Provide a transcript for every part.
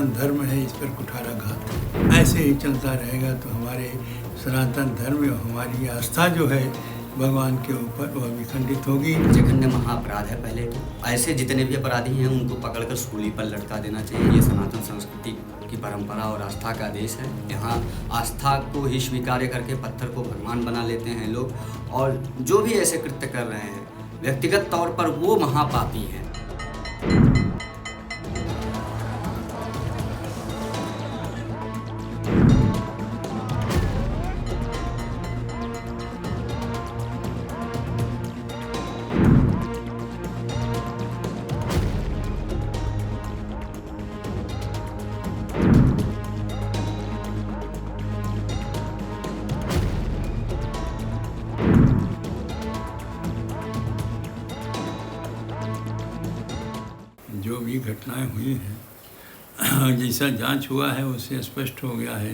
सनातन धर्म है, इस पर कुठाराघात। ऐसे ही चलता रहेगा तो हमारे सनातन धर्म और हमारी आस्था जो है भगवान के ऊपर वह विखंडित होगी। जघन्य महाअपराध है। पहले तो ऐसे जितने भी अपराधी हैं उनको पकड़कर सूली पर लटका देना चाहिए। ये सनातन संस्कृति की परंपरा और आस्था का देश है। यहाँ आस्था को ही स्वीकार करके पत्थर को भगवान बना लेते हैं लोग, और जो भी ऐसे कृत्य कर रहे हैं व्यक्तिगत तौर पर वो महापापी हैं। जो भी घटनाएं हुई हैं, जैसा जांच हुआ है उससे स्पष्ट हो गया है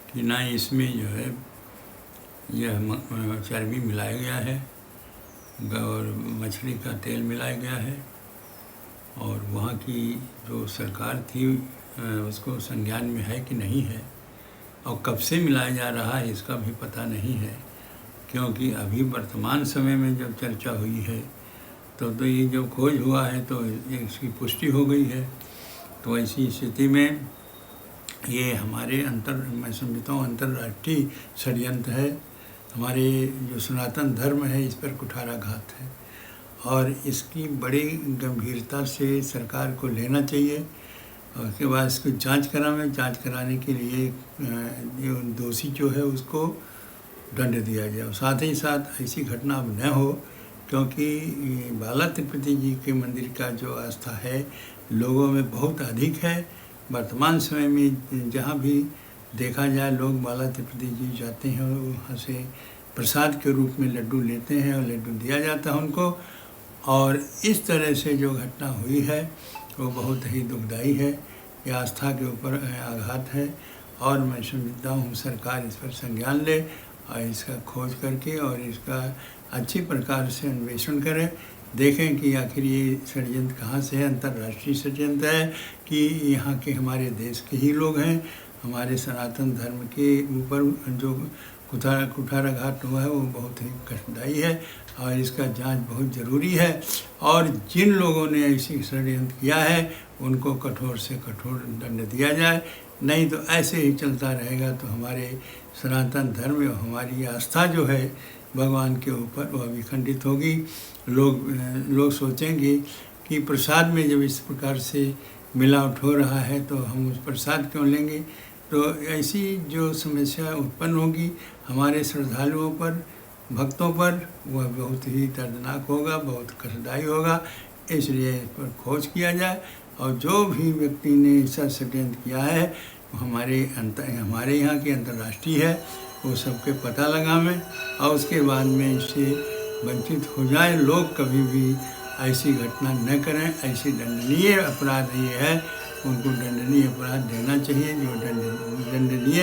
कि ना इसमें जो है यह चर्बी मिलाया गया है और मछली का तेल मिलाया गया है, और वहाँ की जो सरकार थी उसको संज्ञान में है कि नहीं है, और कब से मिलाया जा रहा है इसका भी पता नहीं है। क्योंकि अभी वर्तमान समय में जब चर्चा हुई है तो ये जो खोज हुआ है तो इसकी पुष्टि हो गई है। तो ऐसी स्थिति में ये हमारे मैं समझता हूँ अंतर्राष्ट्रीय षड्यंत्र है। हमारे जो सनातन धर्म है इस पर कुठाराघात है, और इसकी बड़ी गंभीरता से सरकार को लेना चाहिए। और उसके बाद इसको जांच कराने के लिए जो दोषी जो है उसको दंड दिया जाए। साथ ही साथ ऐसी घटना अब न हो, क्योंकि बाला तिरुपति जी के मंदिर का जो आस्था है लोगों में बहुत अधिक है। वर्तमान समय में जहाँ भी देखा जाए लोग बाला तिरुपति जी जाते हैं और वहाँ से प्रसाद के रूप में लड्डू लेते हैं और लड्डू दिया जाता है उनको। और इस तरह से जो घटना हुई है वो बहुत ही दुखदाई है। ये आस्था के ऊपर आघात है, और मैं समझता हूँ सरकार इस पर संज्ञान ले और इसका खोज करके और इसका अच्छी प्रकार से अन्वेषण करें। देखें कि आखिर ये षड्यंत्र कहाँ से है। अंतर्राष्ट्रीय षड्यंत्र है कि यहाँ के हमारे देश के ही लोग हैं। हमारे सनातन धर्म के ऊपर जो कुठाराघात हुआ है वो बहुत ही कष्टदायी है, और इसका जांच बहुत ज़रूरी है। और जिन लोगों ने ऐसी षड्यंत्र किया है उनको कठोर से कठोर दंड दिया जाए, नहीं तो ऐसे ही चलता रहेगा तो हमारे सनातन धर्म और हमारी आस्था जो है भगवान के ऊपर वह विखंडित होगी। लोग सोचेंगे कि प्रसाद में जब इस प्रकार से मिलावट हो रहा है तो हम उस प्रसाद क्यों लेंगे। तो ऐसी जो समस्या उत्पन्न होगी हमारे श्रद्धालुओं पर, भक्तों पर, वह बहुत ही दर्दनाक होगा, बहुत कष्टदायी होगा। इसलिए इस पर खोज किया जाए, और जो भी व्यक्ति ने ऐसा षड्यंत्र किया है वो हमारे यहाँ के अंतर्राष्ट्रीय है, वो सबके पता लगावें और उसके बाद में इससे वंचित हो जाए। लोग कभी भी ऐसी घटना न करें। ऐसी दंडनीय अपराध ये है, उनको दंडनीय अपराध देना चाहिए। जो दंडनीय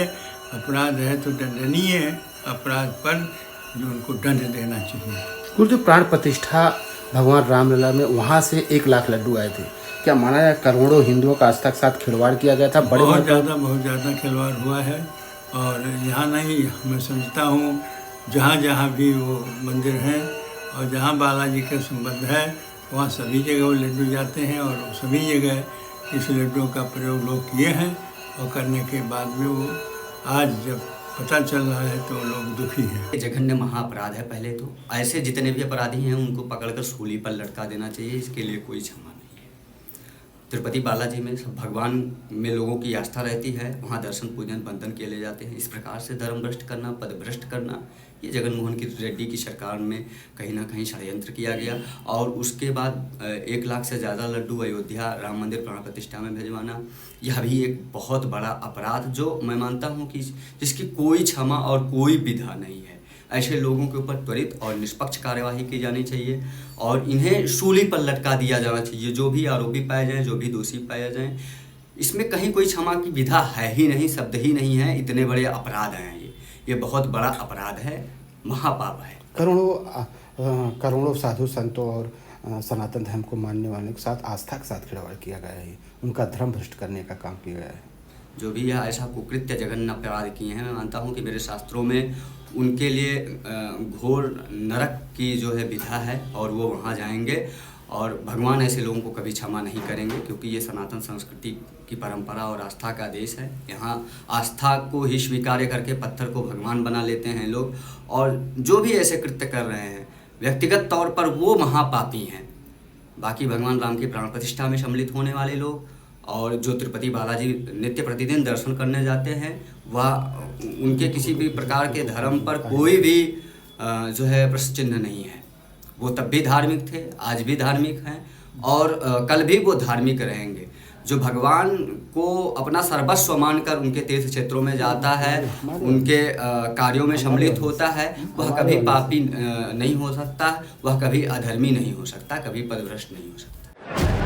अपराध है तो दंडनीय अपराध पर जो उनको दंड देना चाहिए। कुल जो प्राण प्रतिष्ठा भगवान रामलला में वहाँ से 1 लाख लड्डू आए थे, क्या माना जाए करोड़ों हिंदुओं का आस्था के साथ खिलवाड़ किया गया था? बहुत ज़्यादा खिलवाड़ हुआ है। और यहाँ नहीं, मैं समझता हूँ जहाँ जहाँ भी वो मंदिर हैं और जहाँ बालाजी का संबंध है वहाँ सभी जगह वो लड्डू जाते हैं, और सभी जगह इस लड्डू का प्रयोग लोग किए हैं। और करने के बाद में वो आज जब पता चल रहा है तो लोग दुखी हैं। जघन्य महाअपराध है। पहले तो ऐसे जितने भी अपराधी हैं उनको पकड़कर सूली पर लटका देना चाहिए। इसके लिए कोई क्षमा नहीं है। तिरुपति बालाजी में सब भगवान में लोगों की आस्था रहती है, वहाँ दर्शन पूजन बंधन किए ले जाते हैं। इस प्रकार से धर्म भ्रष्ट करना, पद भ्रष्ट करना, ये जगनमोहन रेड्डी की सरकार में कहीं ना कहीं षड्यंत्र किया गया। और उसके बाद 1 लाख से ज़्यादा लड्डू अयोध्या राम मंदिर प्राण प्रतिष्ठा में भिजवाना, यह भी एक बहुत बड़ा अपराध जो मैं मानता हूँ कि जिसकी कोई क्षमा और कोई विधा नहीं है। ऐसे लोगों के ऊपर त्वरित और निष्पक्ष कार्यवाही की जानी चाहिए और इन्हें सूली पर लटका दिया जाना चाहिए। जो भी आरोपी पाए जाएं, जो भी दोषी पाए जाएं, इसमें कहीं कोई क्षमा की विधा है ही नहीं, शब्द ही नहीं है। इतने बड़े अपराध हैं ये बहुत बड़ा अपराध है, महापाप है। करोड़ों साधु संतों और सनातन धर्म को मानने वालों के साथ आस्था के साथ खिलवाड़ किया गया है, उनका धर्म भ्रष्ट करने का काम किया गया है। जो भी यह ऐसा कुकृत्य जघन्य अपराध किए हैं, मैं मानता हूँ कि मेरे शास्त्रों में उनके लिए घोर नरक की जो है विधा है और वो वहाँ जाएंगे और भगवान ऐसे लोगों को कभी क्षमा नहीं करेंगे, क्योंकि ये सनातन संस्कृति की परंपरा और आस्था का देश है। यहाँ आस्था को ही स्वीकार करके पत्थर को भगवान बना लेते हैं लोग, और जो भी ऐसे कृत्य कर रहे हैं व्यक्तिगत तौर पर वो महापापी हैं। बाकी भगवान राम की प्राण प्रतिष्ठा में सम्मिलित होने वाले लोग और जो तिरुपति बालाजी नित्य प्रतिदिन दर्शन करने जाते हैं, वह उनके किसी भी प्रकार के धर्म पर कोई भी जो है प्रश्न चिन्ह नहीं है। वो तब भी धार्मिक थे, आज भी धार्मिक हैं और कल भी वो धार्मिक रहेंगे। जो भगवान को अपना सर्वस्व मानकर उनके तीर्थ क्षेत्रों में जाता है, उनके कार्यों में सम्मिलित होता है, वह कभी पापी नहीं हो सकता, वह कभी अधर्मी नहीं हो सकता, कभी पदभ्रष्ट नहीं हो सकता।